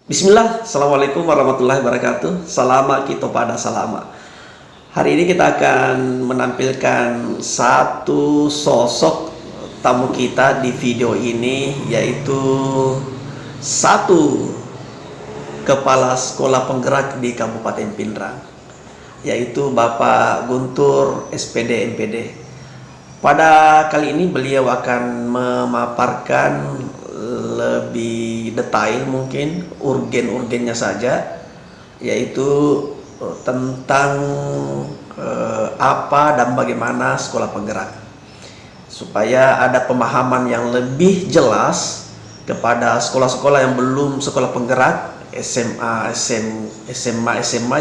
Bismillah, Assalamualaikum warahmatullahi wabarakatuh. Salama kita pada salama. Hari ini kita akan menampilkan satu sosok tamu kita di video ini, yaitu satu kepala sekolah penggerak di Kabupaten Pindrang, yaitu Bapak Guntur SPD NPD. Pada kali ini beliau akan memaparkan lebih detail, mungkin urgen-urgennya saja, yaitu tentang apa dan bagaimana sekolah penggerak, supaya ada pemahaman yang lebih jelas kepada sekolah-sekolah yang belum sekolah penggerak, SMA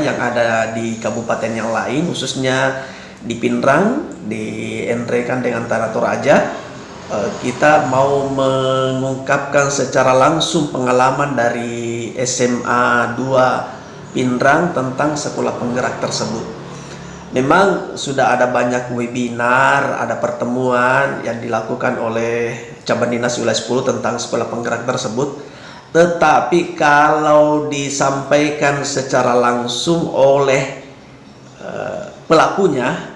yang ada di kabupaten yang lain, khususnya di Pindrang, di Enrekan dengan Tanah Toraja. Kita mau mengungkapkan secara langsung pengalaman dari SMA 2 Pindrang tentang sekolah penggerak tersebut. Memang sudah ada banyak webinar, ada pertemuan yang dilakukan oleh Cabang Dinas Wilayah 10 tentang sekolah penggerak tersebut. Tetapi kalau disampaikan secara langsung oleh pelakunya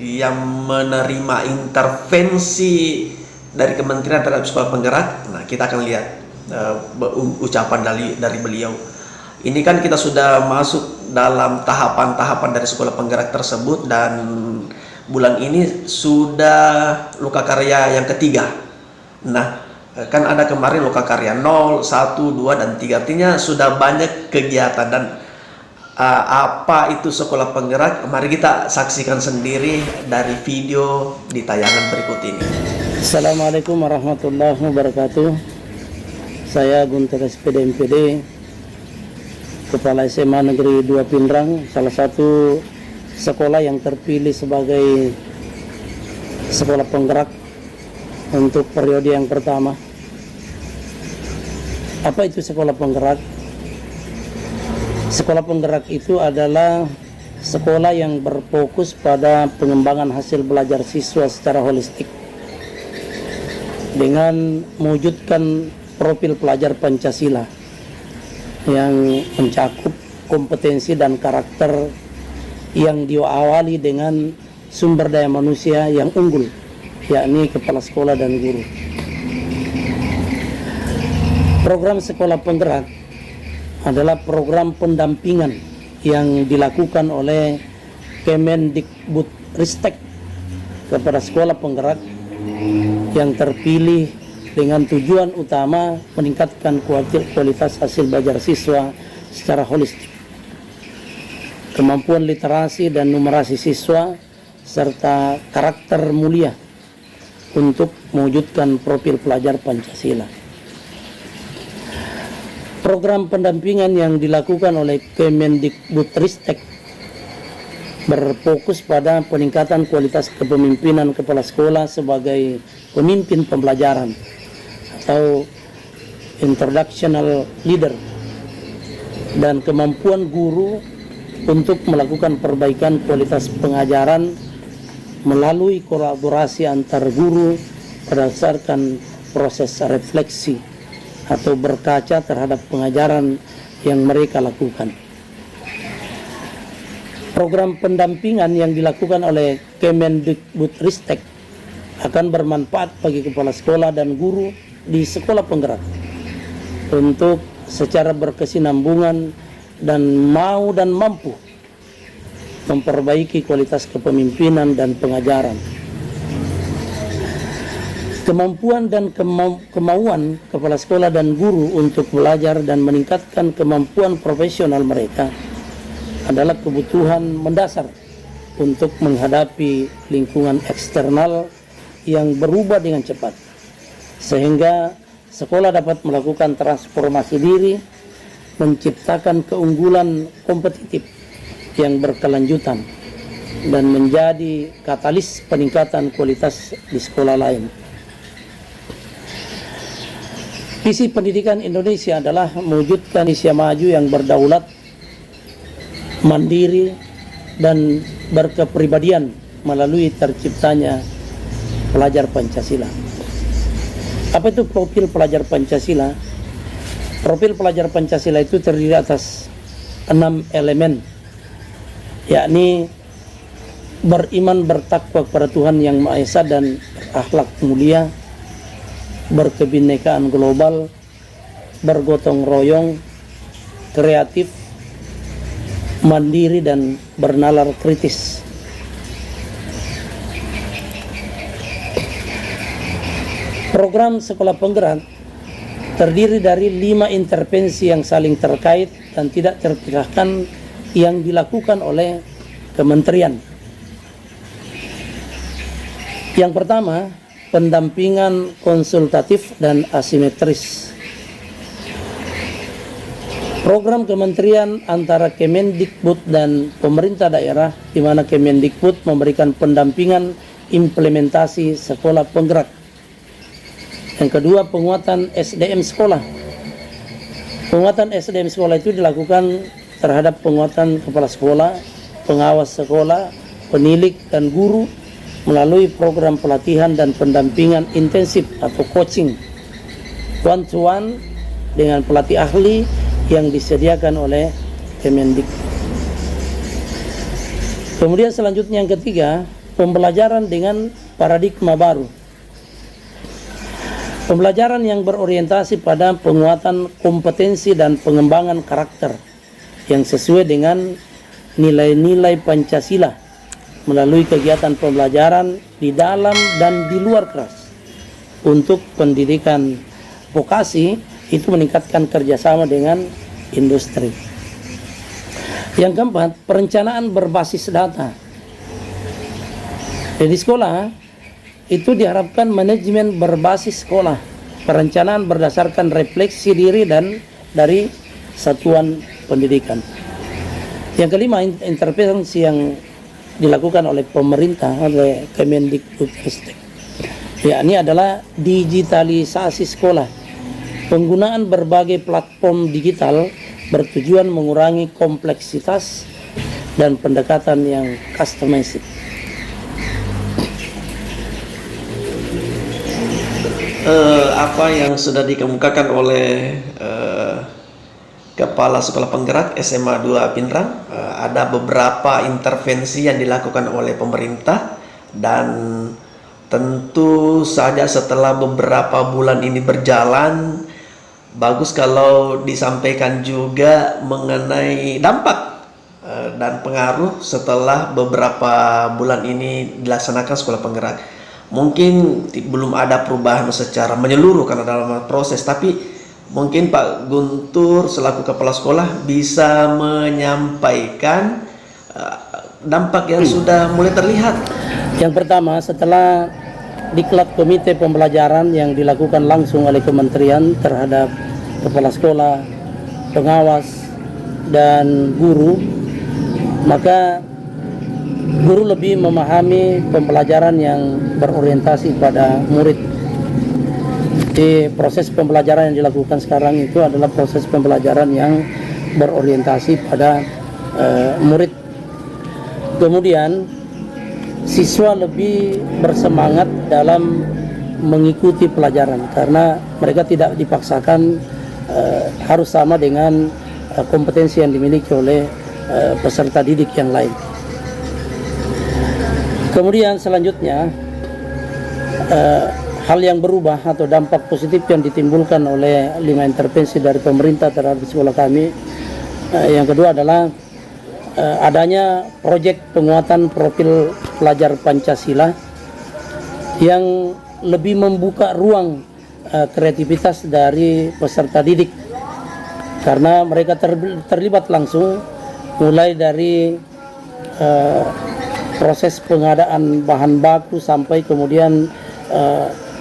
yang menerima intervensi dari kementerian terhadap sekolah penggerak, nah kita akan lihat ucapan dari beliau. Ini kan kita sudah masuk dalam tahapan-tahapan dari sekolah penggerak tersebut, dan bulan ini sudah loka karya yang ketiga. Nah, kan ada kemarin loka karya 0, 1, 2, dan 3, artinya sudah banyak kegiatan. Dan apa itu sekolah penggerak? Mari kita saksikan sendiri dari video di tayangan berikut ini. Assalamualaikum warahmatullahi wabarakatuh. Saya Guntur SPD NPD, Kepala SMA Negeri 2 Pindrang, salah satu sekolah yang terpilih sebagai sekolah penggerak untuk periode yang pertama. Apa itu sekolah penggerak? Sekolah penggerak itu adalah sekolah yang berfokus pada pengembangan hasil belajar siswa secara holistik dengan mewujudkan profil pelajar Pancasila yang mencakup kompetensi dan karakter yang diawali dengan sumber daya manusia yang unggul, yakni kepala sekolah dan guru. Program sekolah penggerak adalah program pendampingan yang dilakukan oleh Kemendikbudristek kepada sekolah penggerak yang terpilih dengan tujuan utama meningkatkan kualitas hasil belajar siswa secara holistik, kemampuan literasi dan numerasi siswa, serta karakter mulia untuk mewujudkan profil pelajar Pancasila. Program pendampingan yang dilakukan oleh Kemendikbudristek berfokus pada peningkatan kualitas kepemimpinan kepala sekolah sebagai pemimpin pembelajaran atau introductional leader, dan kemampuan guru untuk melakukan perbaikan kualitas pengajaran melalui kolaborasi antar guru berdasarkan proses refleksi atau berkaca terhadap pengajaran yang mereka lakukan. Program pendampingan yang dilakukan oleh Kemendikbudristek akan bermanfaat bagi kepala sekolah dan guru di sekolah penggerak untuk secara berkesinambungan dan mau dan mampu memperbaiki kualitas kepemimpinan dan pengajaran. Kemampuan dan kemauan kepala sekolah dan guru untuk belajar dan meningkatkan kemampuan profesional mereka adalah kebutuhan mendasar untuk menghadapi lingkungan eksternal yang berubah dengan cepat, sehingga sekolah dapat melakukan transformasi diri, menciptakan keunggulan kompetitif yang berkelanjutan, dan menjadi katalis peningkatan kualitas di sekolah lain. Visi pendidikan Indonesia adalah mewujudkan Indonesia maju yang berdaulat, mandiri, dan berkepribadian melalui terciptanya pelajar Pancasila. Apa itu profil pelajar Pancasila? Profil pelajar Pancasila itu terdiri atas 6 elemen, yakni beriman bertakwa kepada Tuhan Yang Maha Esa dan berakhlak mulia, berkebinekaan global, bergotong royong, kreatif, mandiri, dan bernalar kritis. Program Sekolah Penggerak terdiri dari 5 intervensi yang saling terkait dan tidak terpisahkan yang dilakukan oleh kementerian. Yang pertama, pendampingan konsultatif dan asimetris. Program kementerian antara Kemendikbud dan pemerintah daerah, di mana Kemendikbud memberikan pendampingan implementasi sekolah penggerak. Yang kedua, penguatan SDM sekolah. Penguatan SDM sekolah itu dilakukan terhadap penguatan kepala sekolah, pengawas sekolah, penilik, dan guru melalui program pelatihan dan pendampingan intensif atau coaching one to one dengan pelatih ahli yang disediakan oleh Kemendik. Kemudian selanjutnya yang ketiga, pembelajaran dengan paradigma baru. Pembelajaran yang berorientasi pada penguatan kompetensi dan pengembangan karakter yang sesuai dengan nilai-nilai Pancasila melalui kegiatan pembelajaran di dalam dan di luar kelas. Untuk pendidikan vokasi itu meningkatkan kerjasama dengan industri. Yang keempat, perencanaan berbasis data. Jadi sekolah itu diharapkan manajemen berbasis sekolah, perencanaan berdasarkan refleksi diri dan dari satuan pendidikan. Yang kelima, intervensi yang dilakukan oleh pemerintah, oleh Kemendikbudristek, yakni adalah digitalisasi sekolah. Penggunaan berbagai platform digital bertujuan mengurangi kompleksitas dan pendekatan yang customized. Apa yang sudah dikemukakan oleh Kepala Sekolah Penggerak SMA 2 Pinrang, ada beberapa intervensi yang dilakukan oleh pemerintah, dan tentu saja setelah beberapa bulan ini berjalan, bagus kalau disampaikan juga mengenai dampak dan pengaruh setelah beberapa bulan ini dilaksanakan Sekolah Penggerak. Mungkin belum ada perubahan secara menyeluruh karena dalam proses, tapi mungkin Pak Guntur selaku kepala sekolah bisa menyampaikan dampak yang sudah mulai terlihat. Yang pertama, setelah diklat komite pembelajaran yang dilakukan langsung oleh kementerian terhadap kepala sekolah, pengawas, dan guru, maka guru lebih memahami pembelajaran yang berorientasi pada murid. Di proses pembelajaran yang dilakukan sekarang itu adalah proses pembelajaran yang berorientasi pada murid. Kemudian siswa lebih bersemangat dalam mengikuti pelajaran karena mereka tidak dipaksakan harus sama dengan kompetensi yang dimiliki oleh peserta didik yang lain. Kemudian selanjutnya, hal yang berubah atau dampak positif yang ditimbulkan oleh 5 intervensi dari pemerintah terhadap sekolah kami. Yang kedua adalah adanya proyek penguatan profil pelajar Pancasila yang lebih membuka ruang kreativitas dari peserta didik, karena mereka terlibat langsung mulai dari proses pengadaan bahan baku sampai kemudian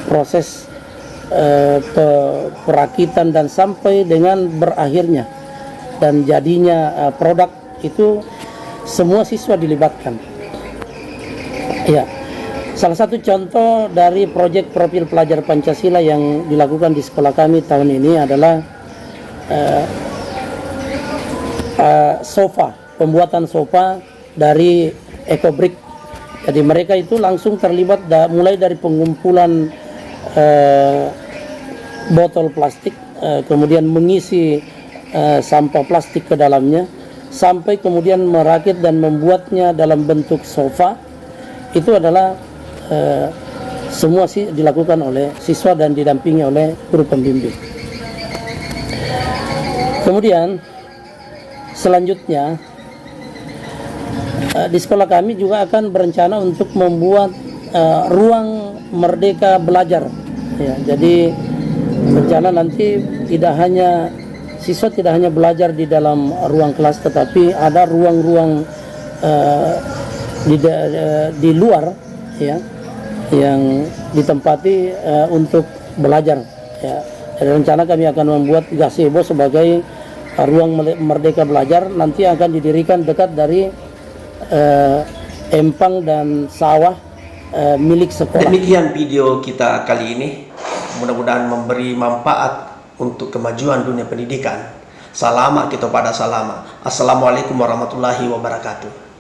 proses perakitan dan sampai dengan berakhirnya dan jadinya produk itu semua siswa dilibatkan. Ya, salah satu contoh dari proyek profil pelajar Pancasila yang dilakukan di sekolah kami tahun ini adalah sofa, pembuatan sofa dari EcoBrick. Jadi mereka itu langsung terlibat mulai dari pengumpulan botol plastik kemudian mengisi sampah plastik ke dalamnya, sampai kemudian merakit dan membuatnya dalam bentuk sofa. Itu adalah semua dilakukan oleh siswa dan didampingi oleh guru pembimbing. Kemudian selanjutnya di sekolah kami juga akan berencana untuk membuat ruang merdeka belajar. Ya, jadi rencana nanti siswa tidak hanya belajar di dalam ruang kelas, tetapi ada ruang-ruang di luar, ya, yang ditempati untuk belajar. Ya. Rencana kami akan membuat gazebo sebagai ruang merdeka belajar, nanti akan didirikan dekat dari empang dan sawah milik sekolah. Demikian video kita kali ini, mudah-mudahan memberi manfaat untuk kemajuan dunia pendidikan. Salama kita pada salama. Assalamualaikum warahmatullahi wabarakatuh.